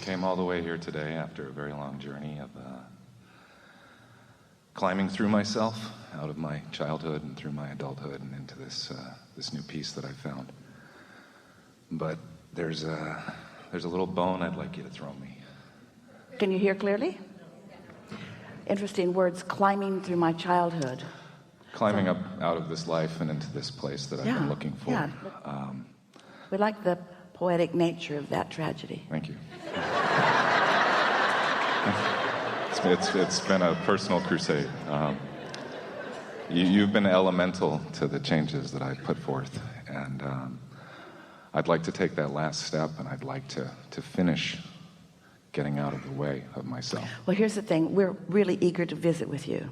came all the way here today after a very long journey of climbing through myself, out of my childhood and through my adulthood and into this new peace that I found. But there's a little bone I'd like you to throw me. Can you hear clearly? Interesting words, climbing through my childhood. Climbing up out of this life and into this place that I've been looking for. Yeah. We like the poetic nature of that tragedy. Thank you. It's been a personal crusade. You've been elemental to the changes that I put forth, and I'd like to take that last step, and I'd like to finish getting out of the way of myself. Well, here's the thing. We're really eager to visit with you,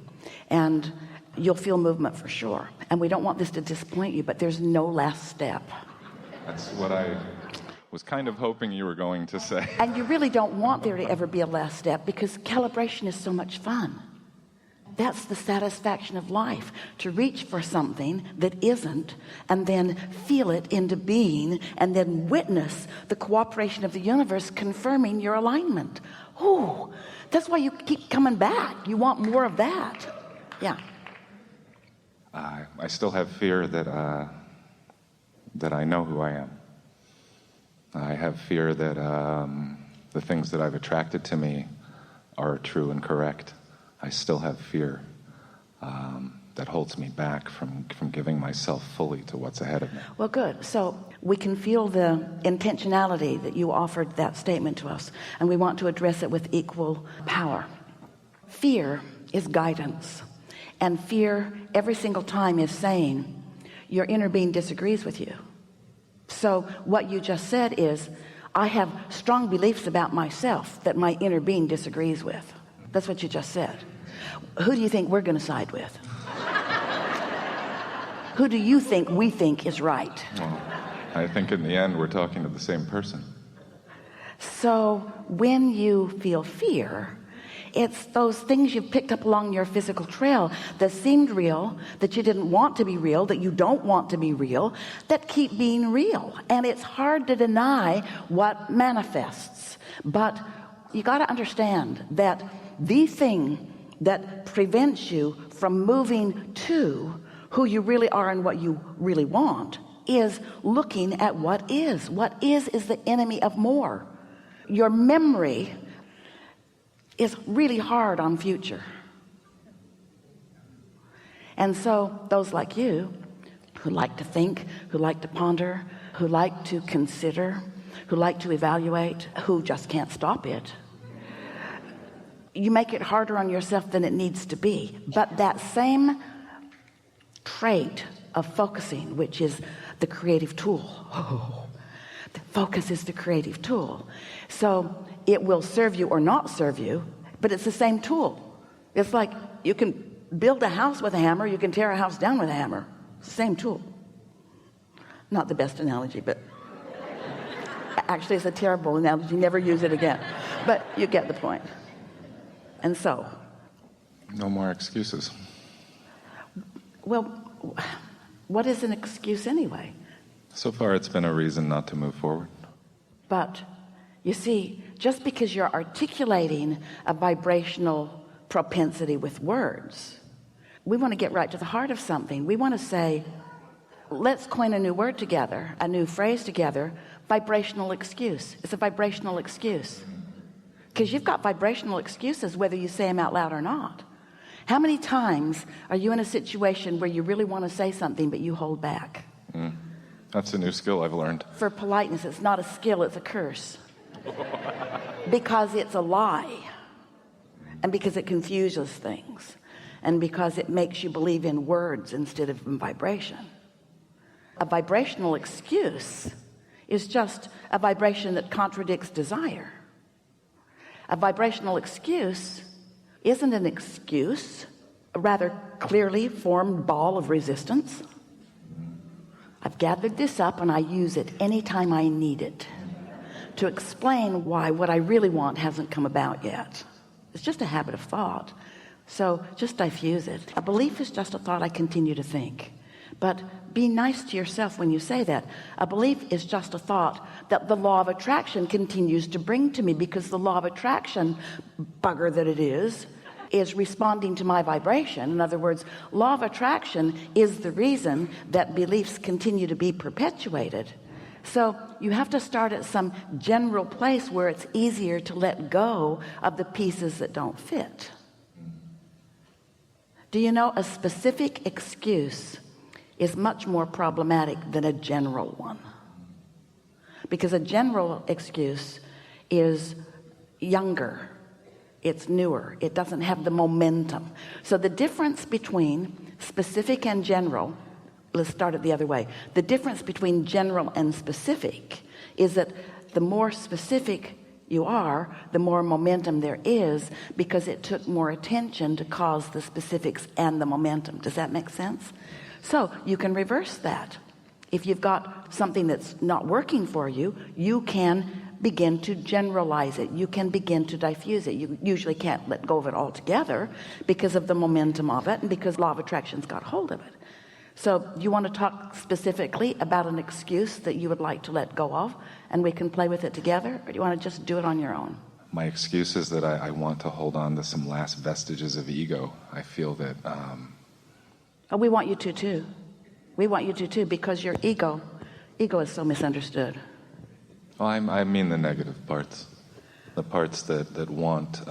and you'll feel movement for sure. And we don't want this to disappoint you, but there's no last step. That's what I was kind of hoping you were going to say. And you really don't want there to ever be a last step, because calibration is so much fun. That's the satisfaction of life, to reach for something that isn't, and then feel it into being, and then witness the cooperation of the universe confirming your alignment. Oh, that's why you keep coming back. You want more of that. Yeah. I still have fear that I know who I am. I have fear that the things that I've attracted to me are true and correct. I still have fear that holds me back from giving myself fully to what's ahead of me. Well, good. So we can feel the intentionality that you offered that statement to us, and we want to address it with equal power. Fear is guidance, and fear every single time is saying your inner being disagrees with you. So what you just said is, I have strong beliefs about myself that my inner being disagrees with. That's what you just said. Who do you think we're going to side with? Who do you think we think is right? Well, I think in the end we're talking to the same person. So when you feel fear, it's those things you've picked up along your physical trail that seemed real, that you didn't want to be real, that you don't want to be real, that keep being real. And it's hard to deny what manifests. But you got to understand that the thing that prevents you from moving to who you really are and what you really want is looking at what is. What is the enemy of more. Your memory is really hard on future. And so those like you who like to think, who like to ponder, who like to consider, who like to evaluate, who just can't stop it, you make it harder on yourself than it needs to be. But that same trait of focusing, which is the creative tool, the focus is the creative tool. So it will serve you or not serve you, but it's the same tool. It's like you can build a house with a hammer, you can tear a house down with a hammer. Same tool. Not the best analogy, but actually it's a terrible analogy. Never use it again. But you get the point. And so, no more excuses. Well, what is an excuse anyway? So far it's been a reason not to move forward. But you see, just because you're articulating a vibrational propensity with words, we want to get right to the heart of something. We want to say, let's coin a new word together, a new phrase together, vibrational excuse. It's a vibrational excuse. Because you've got vibrational excuses whether you say them out loud or not. How many times are you in a situation where you really want to say something but you hold back? That's a new skill I've learned. For politeness, it's not a skill, it's a curse. Because it's a lie. And because it confuses things. And because it makes you believe in words instead of in vibration. A vibrational excuse is just a vibration that contradicts desire. A vibrational excuse isn't an excuse, a rather clearly formed ball of resistance. I've gathered this up and I use it anytime I need it to explain why what I really want hasn't come about yet. It's just a habit of thought. So just diffuse it. A belief is just a thought I continue to think. But be nice to yourself when you say that. A belief is just a thought that the law of attraction continues to bring to me, because the law of attraction, bugger that it is responding to my vibration. In other words, law of attraction is the reason that beliefs continue to be perpetuated. So you have to start at some general place where it's easier to let go of the pieces that don't fit. Do you know a specific excuse is much more problematic than a general one? Because a general excuse is younger, it's newer, it doesn't have the momentum. So the difference between specific and general, let's start it the other way. The difference between general and specific is that the more specific you are, the more momentum there is, because it took more attention to cause the specifics and the momentum. Does that make sense? So you can reverse that. If you've got something that's not working for you, you can begin to generalize it. You can begin to diffuse it. You usually can't let go of it altogether because of the momentum of it and because law of attraction's got hold of it. So you want to talk specifically about an excuse that you would like to let go of, and we can play with it together, or do you want to just do it on your own? My excuse is that I want to hold on to some last vestiges of ego. I feel that Oh, we want you to too. We want you to too, because your ego is so misunderstood. well, I mean the negative parts, the parts that want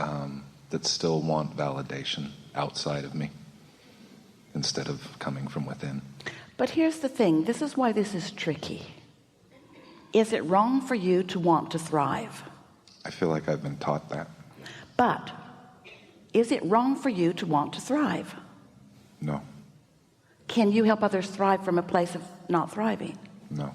that still want validation outside of me instead of coming from within. But here's the thing, this is why this is tricky. Is it wrong for you to want to thrive? I feel like I've been taught that. But is it wrong for you to want to thrive? No. Can you help others thrive from a place of not thriving? No.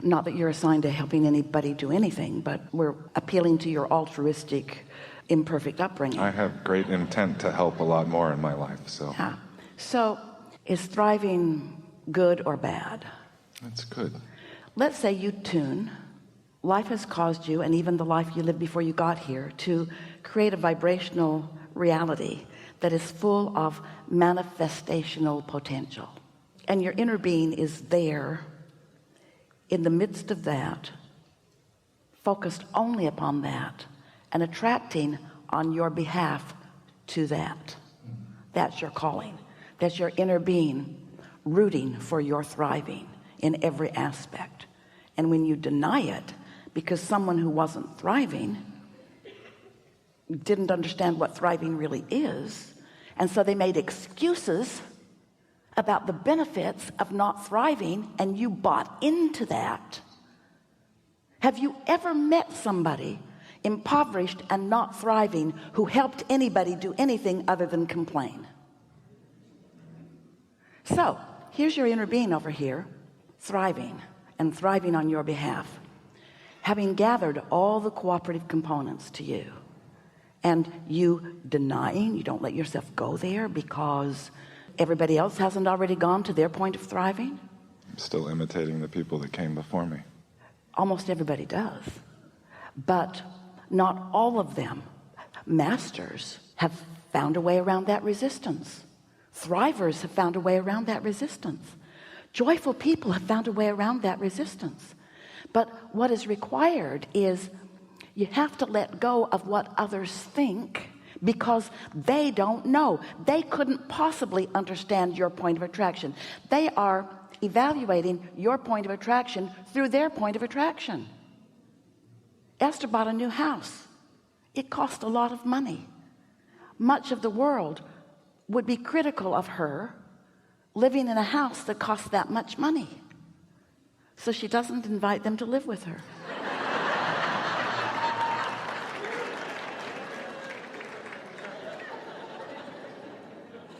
Not that you're assigned to helping anybody do anything, but we're appealing to your altruistic, imperfect upbringing. I have great intent to help a lot more in my life, so. Yeah. So is thriving good or bad? That's good. Let's say you tune. Life has caused you, and even the life you lived before you got here, to create a vibrational reality that is full of manifestational potential. And your inner being is there in the midst of that, focused only upon that and attracting on your behalf to that. That's your calling. That's your inner being rooting for your thriving in every aspect. And when you deny it, because someone who wasn't thriving didn't understand what thriving really is, and so they made excuses about the benefits of not thriving, and you bought into that. Have you ever met somebody impoverished and not thriving who helped anybody do anything other than complain? So here's your inner being over here, thriving and thriving on your behalf, having gathered all the cooperative components to you, and you denying, you don't let yourself go there because everybody else hasn't already gone to their point of thriving. I'm still imitating the people that came before me. Almost everybody does, but not all of them. Masters have found a way around that resistance. Thrivers have found a way around that resistance. Joyful people have found a way around that resistance. But what is required is you have to let go of what others think, because they don't know. They couldn't possibly understand your point of attraction. They are evaluating your point of attraction through their point of attraction. Esther bought a new house. It cost a lot of money. Much of the world would be critical of her living in a house that costs that much money. So she doesn't invite them to live with her.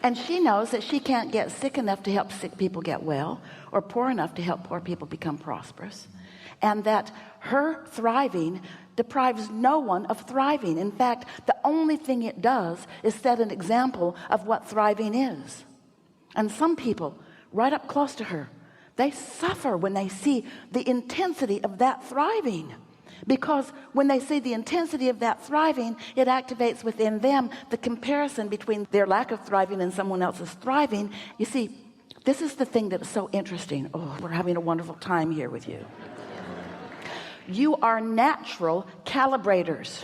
And she knows that she can't get sick enough to help sick people get well, or poor enough to help poor people become prosperous, and that her thriving deprives no one of thriving. In fact, the only thing it does is set an example of what thriving is. And some people right up close to her, they suffer when they see the intensity of that thriving. Because when they see the intensity of that thriving, it activates within them the comparison between their lack of thriving and someone else's thriving. You see, This is the thing that is so interesting. Oh, we're having a wonderful time here with you. You are natural calibrators.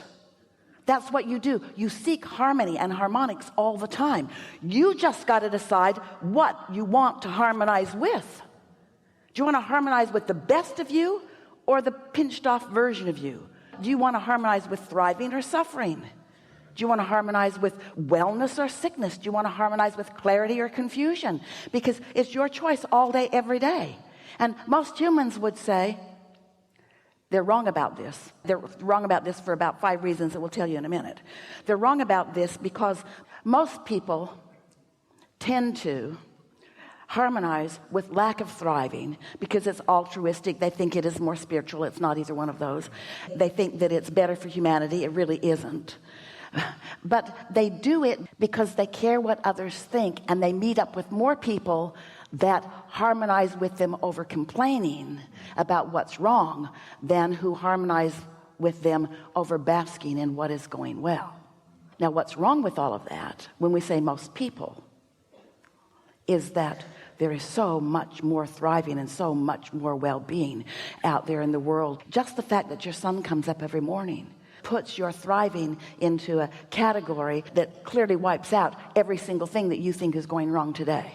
That's what you do. You seek harmony and harmonics all the time. You just got to decide what you want to harmonize with. Do you want to harmonize with the best of you or the pinched off version of you? Do you want to harmonize with thriving or suffering? Do you want to harmonize with wellness or sickness? Do you want to harmonize with clarity or confusion? Because it's your choice all day, every day. And most humans would say they're wrong about this. They're wrong about this for about 5 reasons that we'll tell you in a minute. They're wrong about this because most people tend to harmonize with lack of thriving because it's altruistic. They think it is more spiritual. It's not either one of those. They think that it's better for humanity. It really isn't. But they do it because they care what others think, and they meet up with more people that harmonize with them over complaining about what's wrong than who harmonize with them over basking in what is going well. Now, what's wrong with all of that, when we say most people, is that there is so much more thriving and so much more well-being out there in the world. Just the fact that your sun comes up every morning puts your thriving into a category that clearly wipes out every single thing that you think is going wrong today.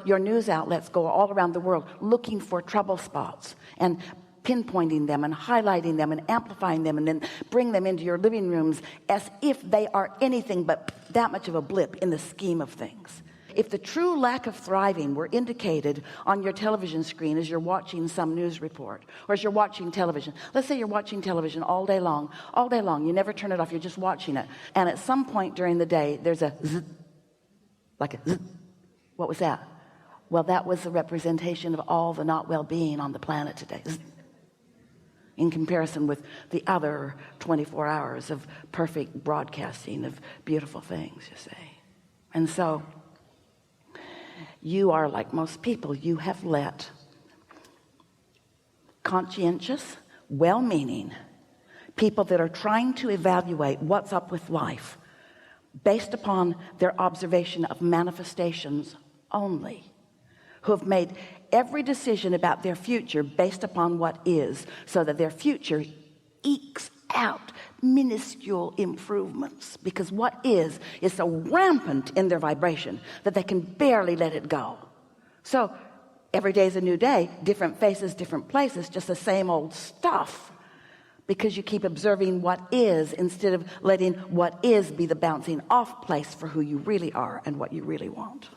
Your news outlets go all around the world looking for trouble spots and pinpointing them and highlighting them and amplifying them, and then bring them into your living rooms as if they are anything but that much of a blip in the scheme of things. If the true lack of thriving were indicated on your television screen as you're watching some news report, or as you're watching television, let's say you're watching television all day long, you never turn it off, you're just watching it, and at some point during the day there's a zzz, like a zzz. What was that? Well, that was a representation of all the not well-being on the planet today, zzz, in comparison with the other 24 hours of perfect broadcasting of beautiful things, you see. And so you are like most people. You have let conscientious, well-meaning people that are trying to evaluate what's up with life based upon their observation of manifestations only, who have made every decision about their future based upon what is, so that their future ekes out minuscule improvements, because what is so rampant in their vibration that they can barely let it go. So every day is a new day, different faces, different places, just the same old stuff, because you keep observing what is instead of letting what is be the bouncing off place for who you really are and what you really want.